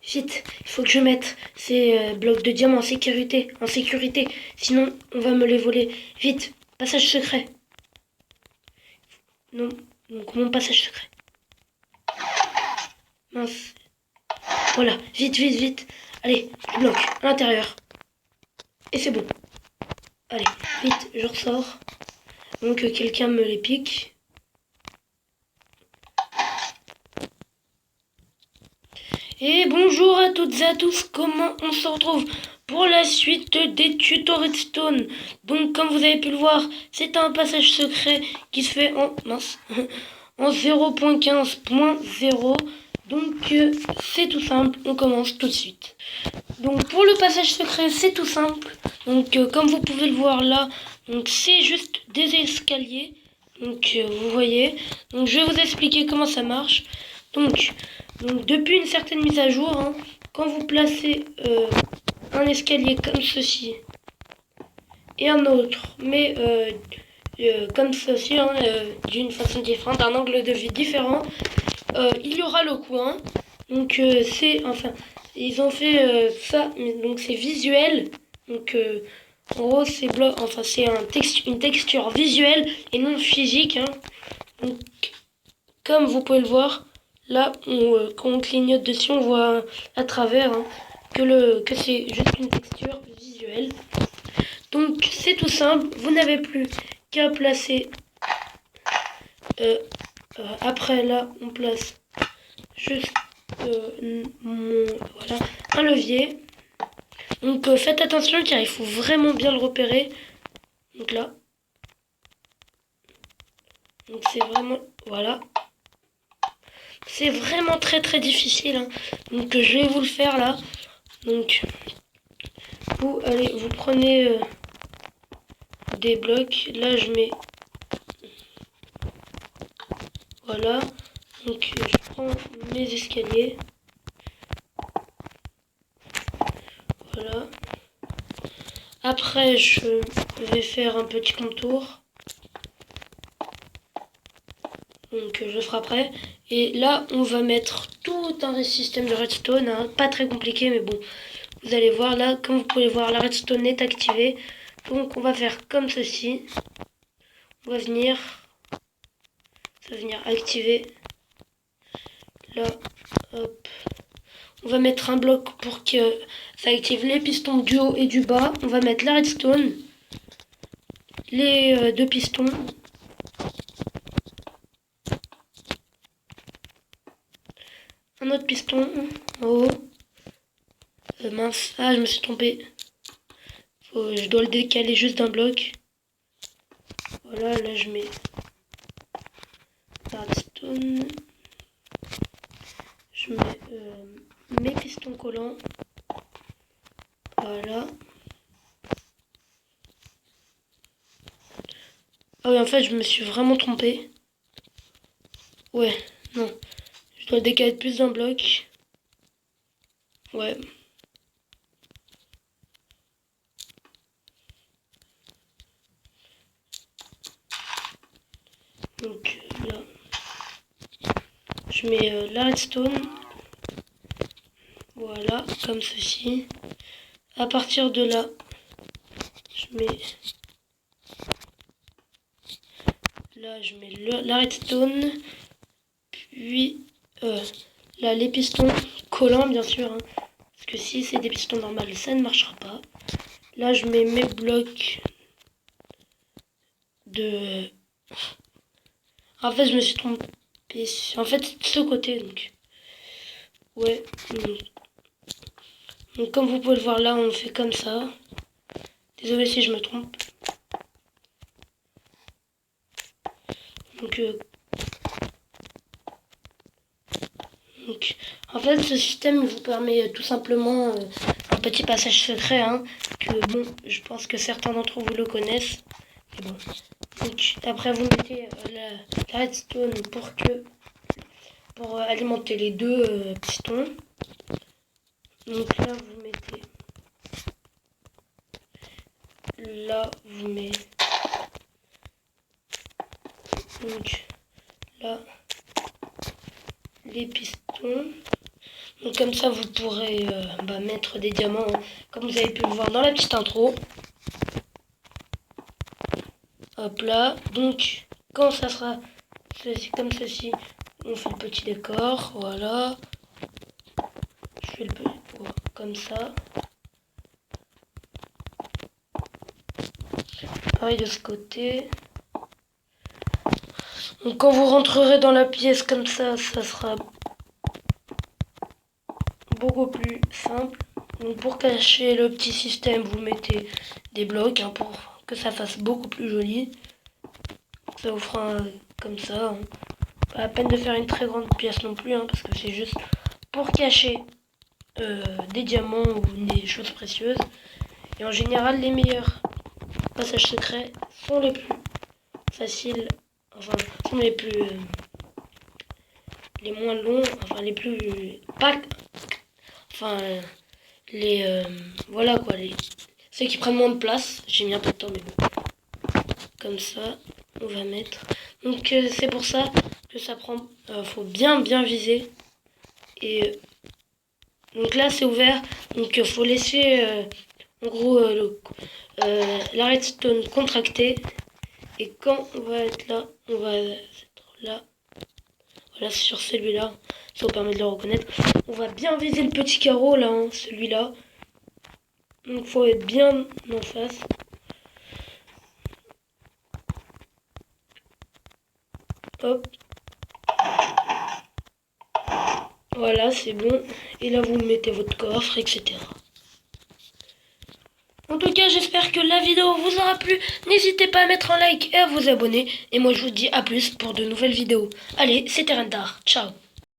Vite, il faut que je mette ces blocs de diamants en sécurité. Sinon, on va me les voler. Vite, passage secret. Non, donc mon passage secret. Mince. Voilà, vite, vite, vite. Allez, je bloque à l'intérieur. Et c'est bon. Allez, vite, je ressors. Donc quelqu'un me les pique. Et bonjour à toutes et à tous, comment on se retrouve pour la suite des tutos Redstone. Donc comme vous avez pu le voir, c'est un passage secret qui se fait en, en 0.15.0. Donc c'est tout simple, on commence tout de suite. Donc pour le passage secret, c'est tout simple. Donc comme vous pouvez le voir là, donc c'est juste des escaliers. Donc vous voyez. Donc je vais vous expliquer comment ça marche. Donc depuis une certaine mise à jour, hein, quand vous placez un escalier comme ceci et un autre, mais comme ceci, hein, d'une façon différente, d'un angle de vue différent, il y aura le coin. Donc c'est enfin ils ont fait ça, donc c'est visuel. Donc en gros c'est enfin c'est une texture visuelle et non physique. Hein. Donc comme vous pouvez le voir, là quand on clignote dessus, on voit à travers hein, que c'est juste une texture visuelle. Donc c'est tout simple, vous n'avez plus qu'à placer. Après là, on place juste voilà, un levier. Donc faites attention car il faut vraiment bien le repérer. Donc là. Donc c'est vraiment. Voilà. C'est vraiment très très difficile. Hein. Donc je vais vous le faire là. Donc vous prenez des blocs. Là je mets. Voilà. Donc je prends mes escaliers. Voilà. Après je vais faire un petit contour. Donc je frapperai. Et là on va mettre tout un système de redstone. Hein. Pas très compliqué mais bon. Vous allez voir là, comme vous pouvez voir, la redstone est activée. Donc on va faire comme ceci. On va venir. Ça va venir activer. Là, hop. On va mettre un bloc pour que ça active les pistons du haut et du bas. On va mettre la redstone. Les deux pistons. Un autre piston en haut. Mince, ah je me suis trompé. Je dois le décaler juste d'un bloc. Voilà, là je mets la redstone. Je mets mes pistons collants. Voilà. Ah oui, en fait, je me suis vraiment trompé. Ouais, non. Je dois décaler de plus d'un bloc. Ouais. Donc là, je mets la redstone. Voilà, comme ceci. À partir de là, je mets la redstone. Puis là, les pistons collants, bien sûr. Hein, parce que si c'est des pistons normaux, ça ne marchera pas. Là, je mets mes blocs de... En fait, je me suis trompé. En fait, c'est de ce côté, donc... Ouais. Donc, comme vous pouvez le voir là, on fait comme ça. Désolé si je me trompe. Donc, en fait, ce système vous permet tout simplement un petit passage secret, hein, que bon, je pense que certains d'entre vous le connaissent. Mais bon. Donc, après, vous mettez la redstone pour alimenter les deux pistons. Donc là, vous mettez. Là, vous mettez. Donc là, les pistons. Donc comme ça, vous pourrez mettre des diamants, hein, comme vous avez pu le voir dans la petite intro. Hop là. Donc, quand ça sera comme ceci, on fait le petit décor. Voilà. Je fais le petit comme ça. Pareil de ce côté. Donc quand vous rentrerez dans la pièce comme ça sera beaucoup plus simple. Donc pour cacher le petit système, vous mettez des blocs hein, pour que ça fasse beaucoup plus joli. Ça vous fera comme ça. Hein. Pas la peine de faire une très grande pièce non plus, hein, parce que c'est juste pour cacher des diamants ou des choses précieuses. Et en général, les meilleurs passages secrets sont les plus faciles, enfin, sont les plus... les moins longs, enfin les plus... pas... Enfin, voilà quoi, ceux qui prennent moins de place. J'ai mis un peu de temps, mais bon. Comme ça, on va mettre... Donc c'est pour ça que ça prend... faut bien viser. Et... donc là, c'est ouvert. Donc faut laisser... en gros, la redstone contractée. Et quand on va être là, on va être là. Voilà, sur celui-là. Ça vous permet de le reconnaître. On va bien viser le petit carreau là, hein, celui-là. Donc faut être bien en face. Hop. Voilà, c'est bon. Et là, vous mettez votre coffre, etc. En tout cas, j'espère que la vidéo vous aura plu. N'hésitez pas à mettre un like et à vous abonner. Et moi, je vous dis à plus pour de nouvelles vidéos. Allez, c'était Rendar. Ciao.